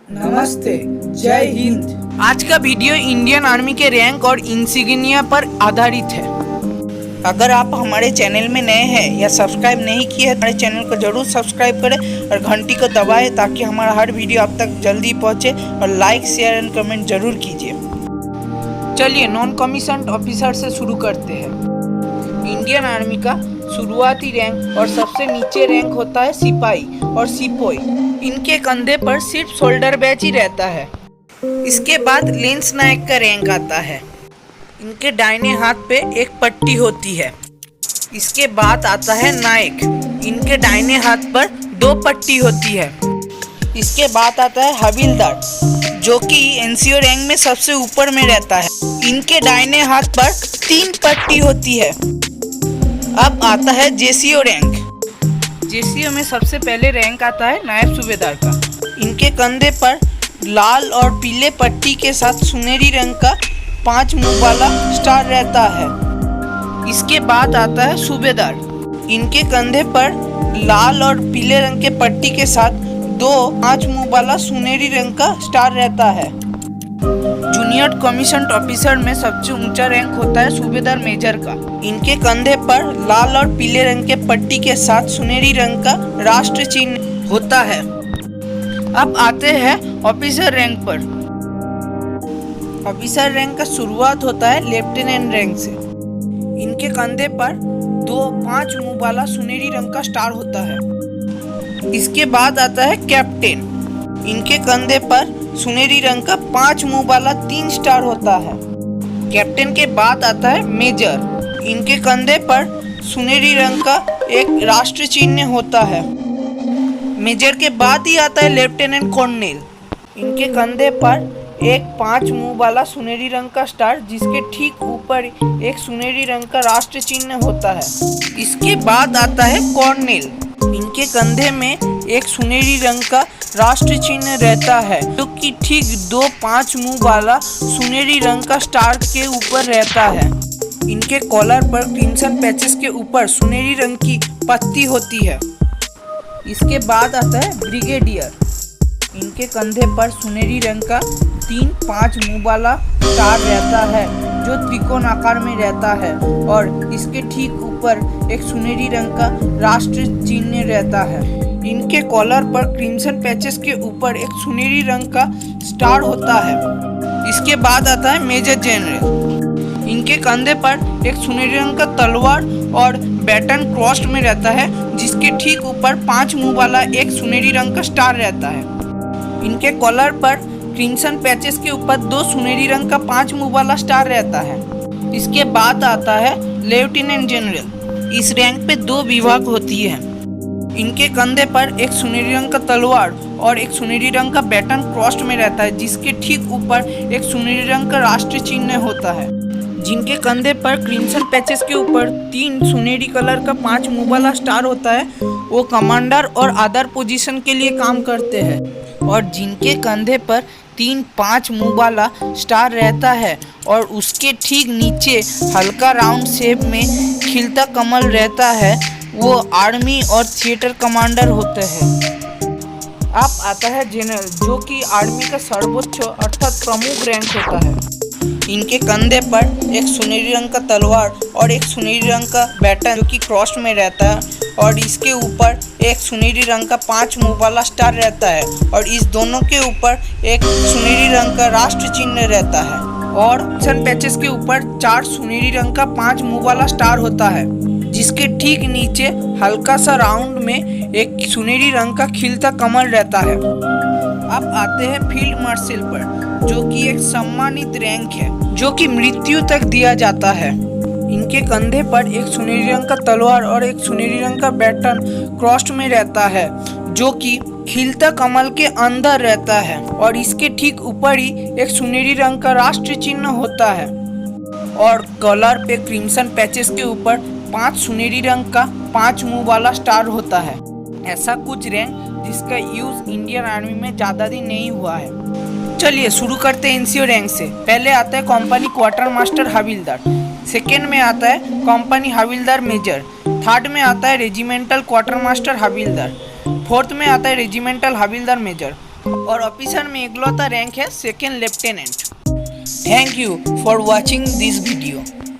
नमस्ते, जय हिंद। आज का वीडियो इंडियन आर्मी के रैंक और इंसिग्निया पर आधारित है। अगर आप हमारे चैनल में नए हैं या सब्सक्राइब नहीं किए हैं तो हमारे चैनल को जरूर सब्सक्राइब करें और घंटी को दबाएं ताकि हमारा हर वीडियो आप तक जल्दी पहुंचे। और लाइक, शेयर एंड कमेंट जरूर कीजिए। चलिए नॉन कमीशन्ड ऑफिसर से शुरू करते हैं। इंडियन आर्मी का शुरुआती रैंक और सबसे नीचे रैंक होता है सिपाही और सिपोई। इनके कंधे पर सिर्फ शोल्डर बैच ही रहता है। इसके बाद लेंस नायक का रैंक आता है। इनके दाहिने हाथ पे एक पट्टी होती है। इसके बाद आता है नायक। इनके दाहिने हाथ पर 2 पट्टी होती है। इसके बाद आता है हवलदार, जो कि एनसीओ रैंक में सबसे ऊपर में रहता है। इनके दाहिने हाथ पर 3 पट्टी होती है। अब आता है जेसीओ रैंक। जेसीओ में सबसे पहले रैंक आता है नायब सूबेदार का। इनके कंधे पर लाल और पीले पट्टी के साथ सुनहरी रंग का 5 मुंह वाला स्टार रहता है। इसके बाद आता है सूबेदार। इनके कंधे पर लाल और पीले रंग के पट्टी के साथ 2 5 मुंह वाला सुनहरी रंग का स्टार रहता है। जूनियर कमीशन्ड ऑफिसर में सबसे ऊंचा रैंक होता है सूबेदार मेजर का। इनके कंधे पर लाल और पीले रंग के पट्टी के साथ सुनहरी रंग का राष्ट्र चिन्ह होता है। अब आते हैं ऑफिसर रैंक पर। ऑफिसर रैंक का शुरुआत होता है लेफ्टिनेंट रैंक से। इनके कंधे पर 2 5 मुंह वाला सुनहरी रंग का स्टार होता है। इसके बाद आता है कैप्टन। इनके कंधे पर सुनहरी रंग का 5 मुंह वाला 3 स्टार होता है। कैप्टन के बाद आता है मेजर। इनके कंधे पर सुनहरी रंग का एक राष्ट्र चिन्ह होता है। मेजर के बाद ही आता है लेफ्टिनेंट कर्नल। इनके कंधे पर एक 5 मुंह वाला सुनहरी रंग का स्टार, जिसके ठीक ऊपर एक सुनहरी रंग का राष्ट्र चिन्ह होता है। इसके बाद आता है कर्नल। इनके कंधे में एक सुनहरी रंग का राष्ट्र चिन्ह रहता है, जो कि ठीक 2 5 मुंह वाला सुनहरी रंग का स्टार के ऊपर रहता है। इनके कॉलर पर क्रिम्सन पैचेस के ऊपर सुनहरी रंग की पत्ती होती है। इसके बाद आता है ब्रिगेडियर। इनके कंधे पर सुनहरी रंग का 3 5 मुंह वाला स्टार रहता है, जो त्रिकोण आकार में रहता है, और इसके ठीक ऊपर एक सुनहरी रंग का राष्ट्र चिन्ह रहता है। इनके कॉलर पर क्रिम्सन पैचेस के ऊपर एक सुनहरी रंग का स्टार होता है। इसके बाद आता है मेजर जनरल। इनके कंधे पर एक सुनहरी रंग का तलवार और बैटन क्रॉस्ड में रहता है, जिसके ठीक ऊपर 5 मुंह वाला एक सुनहरी रंग का स्टार रहता है। इनके कॉलर पर क्रिम्सन पैचेस के ऊपर 2 सुनहरी रंग का 5 मुंह वाला स्टार रहता है। इसके बाद आता है लेफ्टिनेंट जनरल। इस रैंक पे 2 विभाग होती है। इनके कंधे पर एक सुनहरी रंग का तलवार और एक सुनहरी रंग का बैटन क्रॉस्ड में रहता है, जिसके ठीक ऊपर एक सुनहरी रंग का राष्ट्र चिन्ह होता है। जिनके कंधे पर क्रिम्सन पैचेस के ऊपर 3 सुनहरी कलर का 5 मुंह वाला स्टार होता है, वो कमांडर और अदर पोजीशन के लिए काम करते हैं। और जिनके कंधे पर 3 5 मुंह वाला स्टार रहता है और उसके ठीक नीचे हल्का राउंड शेप में खिलता कमल रहता है, वो आर्मी और थिएटर कमांडर होते हैं। अब आता है जनरल, जो कि आर्मी का सर्वोच्च अर्थात प्रमुख रैंक होता है। इनके कंधे पर एक सुनहरी रंग का तलवार और एक सुनहरी रंग का बैटन, जो कि क्रॉस में रहता है, और इसके ऊपर एक सुनहरी रंग का 5 मुंह वाला स्टार रहता है, और इस दोनों के ऊपर एक सुनहरी रंग का राष्ट्र चिन्ह रहता है। और क्रिम्सन पैचेस के ऊपर 4 सुनहरी रंग का 5 मुंह वाला स्टार होता है, जिसके ठीक नीचे हल्का सा राउंड में एक सुनहरी रंग का खिलता कमल रहता है। अब आते हैं फील्ड मार्शल पर, जो कि एक सम्मानित रैंक है, जो कि मृत्यु तक दिया जाता है। इनके कंधे पर एक सुनहरी रंग का तलवार और एक सुनहरी रंग का बैटन क्रॉस्ड में रहता है, जो कि खिलता कमल के अंदर रहता है, और इसके ठीक ऊपर ही एक सुनहरी रंग का राष्ट्र चिन्ह होता है। और कॉलर पे क्रिम्सन पैचेस के ऊपर 5 सुनहरी रंग का 5 मुंह वाला स्टार होता है। ऐसा कुछ रैंक जिसका यूज इंडियन आर्मी में ज़्यादा दिन नहीं हुआ है। चलिए शुरू करते हैं एनसीओ रैंक से। पहले आता है कंपनी क्वार्टर मास्टर हवलदार। सेकेंड में आता है कंपनी हवलदार मेजर। थर्ड में आता है रेजिमेंटल क्वार्टर मास्टर हवलदार। फोर्थ में आता है रेजिमेंटल हवलदार मेजर। और ऑफिसर में इकलौता रैंक है second lieutenant. Thank you for watching this video.